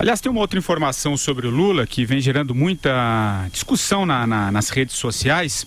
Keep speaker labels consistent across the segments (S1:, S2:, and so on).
S1: Aliás, tem uma outra informação sobre o Lula que vem gerando muita discussão nas redes sociais.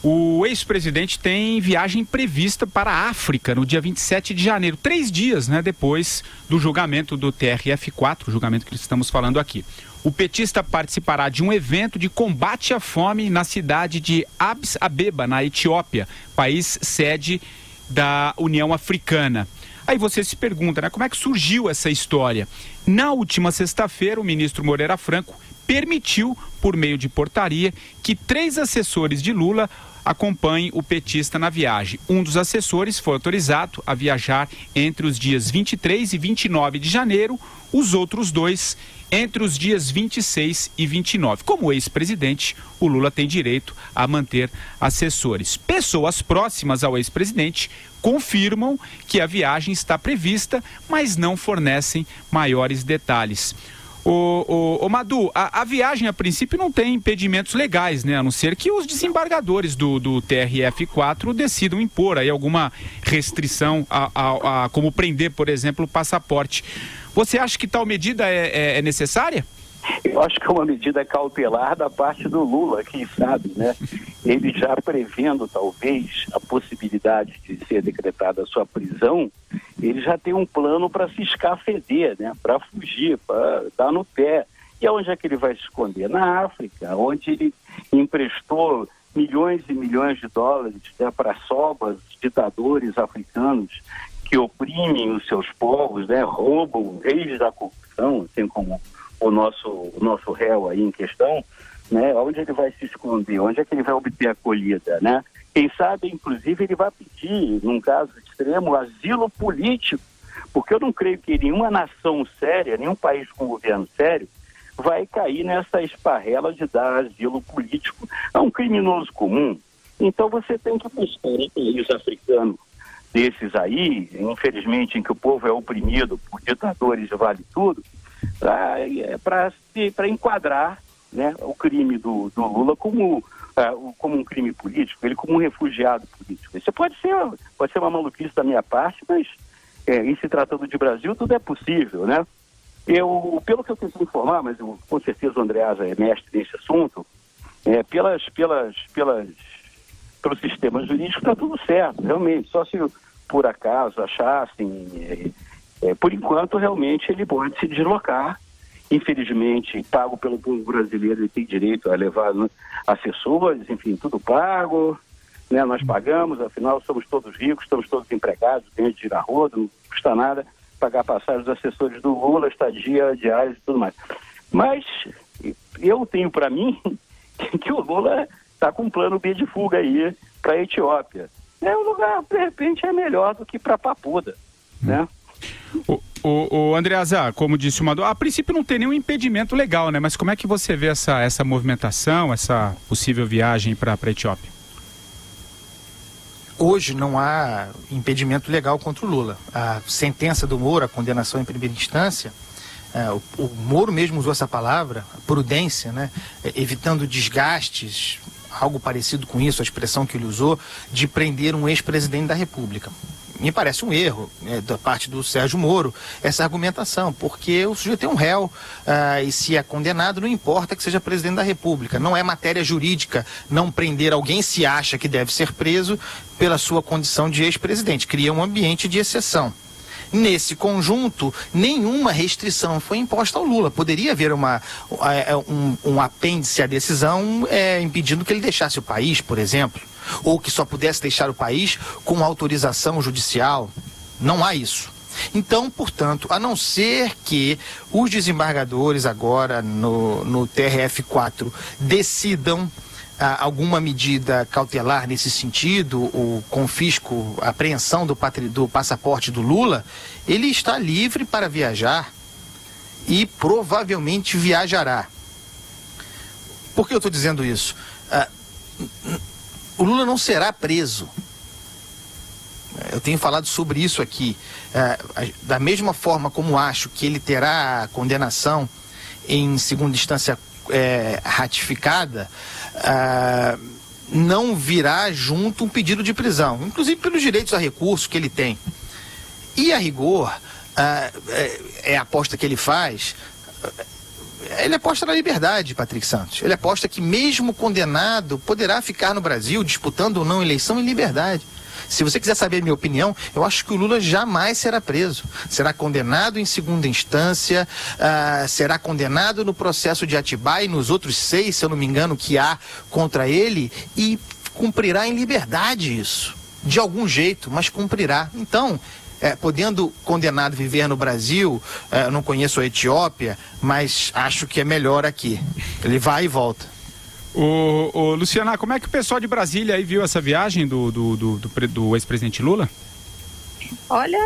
S1: O ex-presidente tem viagem prevista para a África no dia 27 de janeiro, 3 dias, depois do julgamento do TRF4, o julgamento que estamos falando aqui. O petista participará de um evento de combate à fome na cidade de Addis Abeba, na Etiópia, país sede da União Africana. Aí você se pergunta, como é que surgiu essa história? Na última sexta-feira, o ministro Moreira Franco permitiu, por meio de portaria, que 3 assessores de Lula acompanhem o petista na viagem. Um dos assessores foi autorizado a viajar entre os dias 23 e 29 de janeiro, os outros 2 entre os dias 26 e 29. Como ex-presidente, o Lula tem direito a manter assessores. Pessoas próximas ao ex-presidente confirmam que a viagem está prevista, mas não fornecem maiores detalhes. Madu, a viagem a princípio não tem impedimentos legais, a não ser que os desembargadores do TRF4 decidam impor aí alguma restrição como prender, por exemplo, o passaporte. Você acha que tal medida é necessária?
S2: Eu acho que é uma medida cautelar da parte do Lula, quem sabe, Ele já prevendo, talvez, a possibilidade de ser decretada a sua prisão, ele já tem um plano para se escafeder, para fugir, para dar no pé. E aonde é que ele vai se esconder? Na África, onde ele emprestou milhões e milhões de dólares para sobas, ditadores africanos que oprimem os seus povos, roubam reis da corrupção, assim como o nosso réu aí em questão, onde ele vai se esconder, onde é que ele vai obter acolhida, Quem sabe, inclusive, ele vai pedir, num caso extremo, asilo político, porque eu não creio que nenhuma nação séria, nenhum país com governo sério, vai cair nessa esparrela de dar asilo político a um criminoso comum. Então você tem que buscar um país africano desses aí, infelizmente, em que o povo é oprimido por ditadores vale tudo, para enquadrar o crime do Lula como um crime político, ele como um refugiado político. Isso pode ser uma maluquice da minha parte, mas em se tratando de Brasil, tudo é possível, pelo que eu tentei informar, mas com certeza o Andreasa é mestre nesse assunto, pelos sistemas jurídicos está tudo certo, realmente, só se por acaso achassem, por enquanto realmente ele pode se deslocar, infelizmente pago pelo povo brasileiro, ele tem direito a levar assessores, enfim, tudo pago, nós pagamos, afinal somos todos ricos, estamos todos empregados, ganhamos de girar roda, não custa nada pagar passagem dos assessores do Lula, estadia, diários e tudo mais. Mas eu tenho para mim que o Lula está com um plano B de fuga aí para a Etiópia. O lugar, de repente, é melhor do que para Papuda,
S1: O Andreasa, como disse o Madu, a princípio não tem nenhum impedimento legal, mas como é que você vê essa movimentação, essa possível viagem para a Etiópia?
S3: Hoje não há impedimento legal contra o Lula. A sentença do Moro, a condenação em primeira instância, o Moro mesmo usou essa palavra, prudência, evitando desgastes, algo parecido com isso, a expressão que ele usou, de prender um ex-presidente da República. Me parece um erro da parte do Sérgio Moro essa argumentação, porque o sujeito é um réu e se é condenado não importa que seja presidente da República, não é matéria jurídica não prender alguém se acha que deve ser preso pela sua condição de ex-presidente, cria um ambiente de exceção. Nesse conjunto, nenhuma restrição foi imposta ao Lula. Poderia haver um apêndice à decisão impedindo que ele deixasse o país, por exemplo, ou que só pudesse deixar o país com autorização judicial. Não há isso. Então, portanto, a não ser que os desembargadores agora no TRF4 decidam alguma medida cautelar nesse sentido, o confisco, a apreensão do passaporte do Lula, ele está livre para viajar e provavelmente viajará. Por que eu estou dizendo isso? O Lula não será preso. Eu tenho falado sobre isso aqui. Da mesma forma como acho que ele terá a condenação em segunda instância ratificada, não virá junto um pedido de prisão, inclusive pelos direitos a recurso que ele tem. E a rigor, é a aposta que ele faz, Ele aposta na liberdade, Patrick Santos. Ele aposta que mesmo condenado poderá ficar no Brasil disputando ou não eleição em liberdade. Se você quiser saber a minha opinião, eu acho que o Lula jamais será preso. Será condenado em segunda instância, será condenado no processo de Atibaia e nos outros 6, se eu não me engano, que há contra ele, e cumprirá em liberdade isso. De algum jeito, mas cumprirá. Então, podendo condenado viver no Brasil, eu não conheço a Etiópia, mas acho que é melhor aqui. Ele vai e volta.
S1: Luciana, como é que o pessoal de Brasília aí viu essa viagem do ex-presidente Lula?
S4: Olha,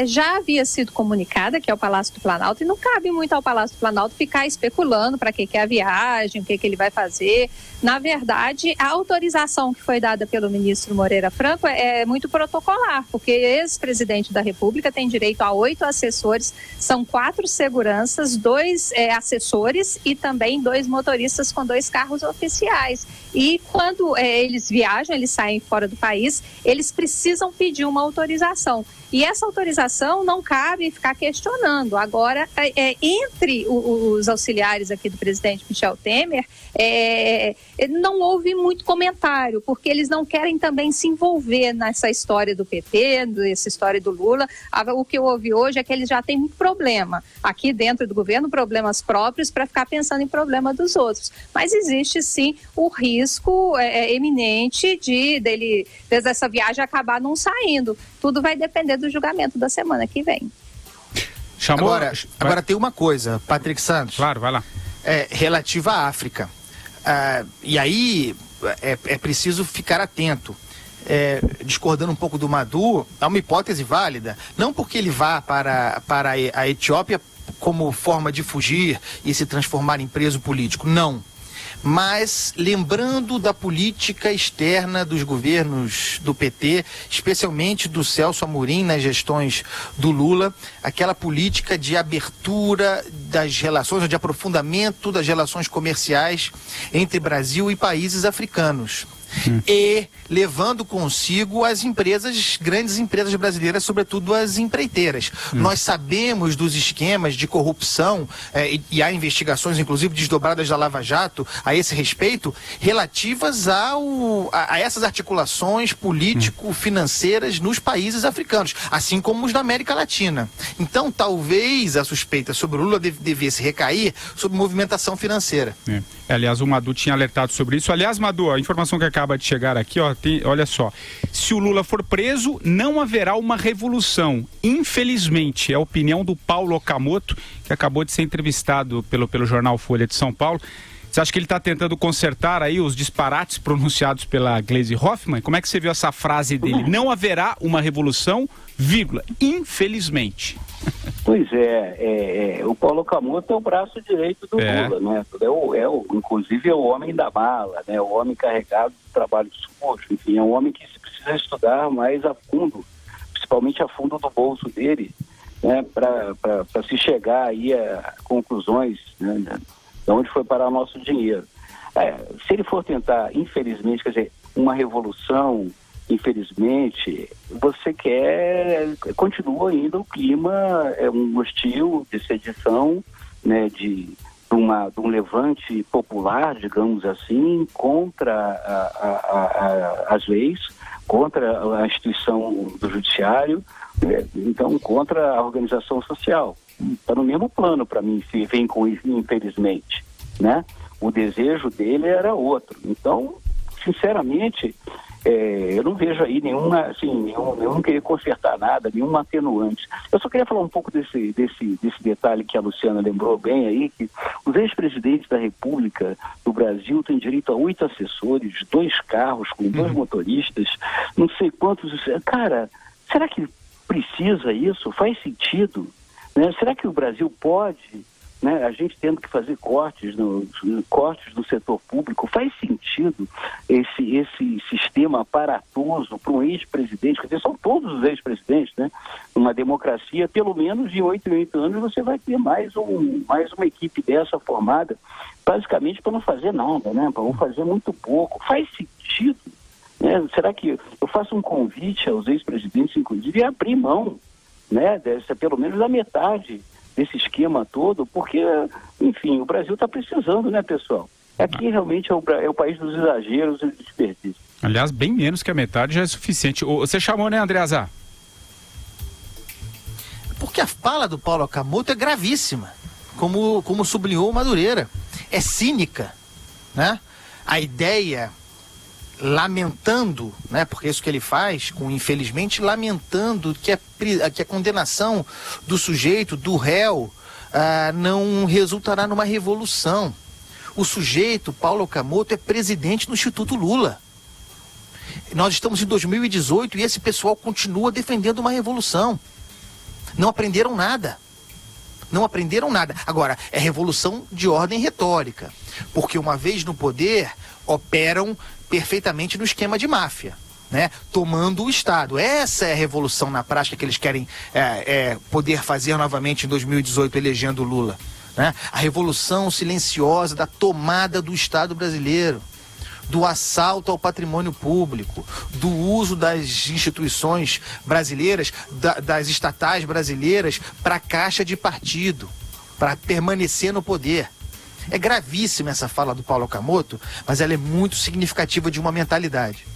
S4: já havia sido comunicada que é o Palácio do Planalto, e não cabe muito ao Palácio do Planalto ficar especulando para que é a viagem, o que ele vai fazer. Na verdade, a autorização que foi dada pelo ministro Moreira Franco é muito protocolar, porque ex-presidente da República tem direito a 8 assessores, são 4 seguranças, 2 assessores e também 2 motoristas com 2 carros oficiais. E quando eles viajam, eles saem fora do país, eles precisam pedir uma autorização. E essa autorização não cabe ficar questionando. Agora, entre os auxiliares aqui do presidente Michel Temer, não houve muito comentário, porque eles não querem também se envolver nessa história do PT, nessa história do Lula. O que eu ouvi hoje é que eles já têm muito problema aqui dentro do governo, problemas próprios, para ficar pensando em problema dos outros. Mas existe sim o risco eminente desde essa viagem acabar não saindo. Tudo vai depender do julgamento da semana que vem.
S3: Agora tem uma coisa, Patrick Santos.
S1: Claro, vai lá.
S3: Relativa à África. E aí é preciso ficar atento. Discordando um pouco do Maduro, há uma hipótese válida, não porque ele vá para a Etiópia como forma de fugir e se transformar em preso político, não. Mas lembrando da política externa dos governos do PT, especialmente do Celso Amorim nas gestões do Lula, aquela política de abertura das relações, de aprofundamento das relações comerciais entre Brasil e países africanos. E levando consigo as grandes empresas brasileiras, sobretudo as empreiteiras. Nós sabemos dos esquemas de corrupção e há investigações, inclusive desdobradas da Lava Jato a esse respeito, relativas a essas articulações político-financeiras nos países africanos, assim como os da América Latina. Então, talvez a suspeita sobre o Lula devesse recair sobre movimentação financeira.
S1: Aliás, o Madu tinha alertado sobre isso. Aliás, Madu, a informação que acaba de chegar aqui, olha só. Se o Lula for preso, não haverá uma revolução. Infelizmente, é a opinião do Paulo Okamoto, que acabou de ser entrevistado pelo jornal Folha de São Paulo. Você acha que ele está tentando consertar aí os disparates pronunciados pela Gleisi Hoffmann? Como é que você viu essa frase dele? Não haverá uma revolução, vírgula, infelizmente.
S2: Pois o Paulo Okamoto é o braço direito do Lula, né? Inclusive é o homem da mala, né? O homem carregado do trabalho sujo, enfim, é um homem que precisa estudar mais a fundo, principalmente a fundo do bolso dele, né? Para se chegar aí a conclusões, né? De onde foi parar o nosso dinheiro. Se ele for tentar, infelizmente, quer dizer, uma revolução, infelizmente, você continua ainda o clima, um hostil de sedição, né, de um levante popular, digamos assim, contra as leis, contra a instituição do judiciário, então contra a organização social. Está no mesmo plano para mim, se vem com isso, infelizmente, né? O desejo dele era outro. Então, sinceramente, eu não vejo aí eu não queria consertar nada, nenhum atenuante. Eu só queria falar um pouco desse detalhe que a Luciana lembrou bem aí, que os ex-presidentes da República do Brasil têm direito a 8 assessores, 2 carros com 2 motoristas, não sei quantos... Cara, será que precisa isso? Faz sentido? Né? Será que o Brasil pode, né, a gente tendo que fazer cortes no setor público, faz sentido esse sistema aparatoso para um ex-presidente? Quer dizer, são todos os ex-presidentes, né? Numa democracia, pelo menos de 8 em 8 anos você vai ter mais uma equipe dessa formada, basicamente para não fazer nada, né? Para não fazer muito pouco. Faz sentido? Né? Será que eu faço um convite aos ex-presidentes, inclusive, a abrir mão, né, pelo menos da metade desse esquema todo, porque, enfim, o Brasil está precisando, né, pessoal? Aqui realmente é o país dos exageros e dos desperdícios.
S1: Aliás, bem menos que a metade já é suficiente. Você chamou, né, Andreasa?
S3: Porque a fala do Paulo Okamoto é gravíssima, como sublinhou o Madureira. É cínica, né? A ideia, lamentando, né? Porque é isso que ele faz, infelizmente, lamentando que a condenação do sujeito, do réu, não resultará numa revolução. O sujeito, Paulo Okamoto, é presidente do Instituto Lula. Nós estamos em 2018 e esse pessoal continua defendendo uma revolução. Não aprenderam nada. Não aprenderam nada. Agora, é revolução de ordem retórica. Porque uma vez no poder, operam perfeitamente no esquema de máfia, né? Tomando o Estado. Essa é a revolução na prática que eles querem poder fazer novamente em 2018, elegendo Lula, né? A revolução silenciosa da tomada do Estado brasileiro, do assalto ao patrimônio público, do uso das instituições brasileiras, das estatais brasileiras para caixa de partido, para permanecer no poder. É gravíssima essa fala do Paulo Okamoto, mas ela é muito significativa de uma mentalidade.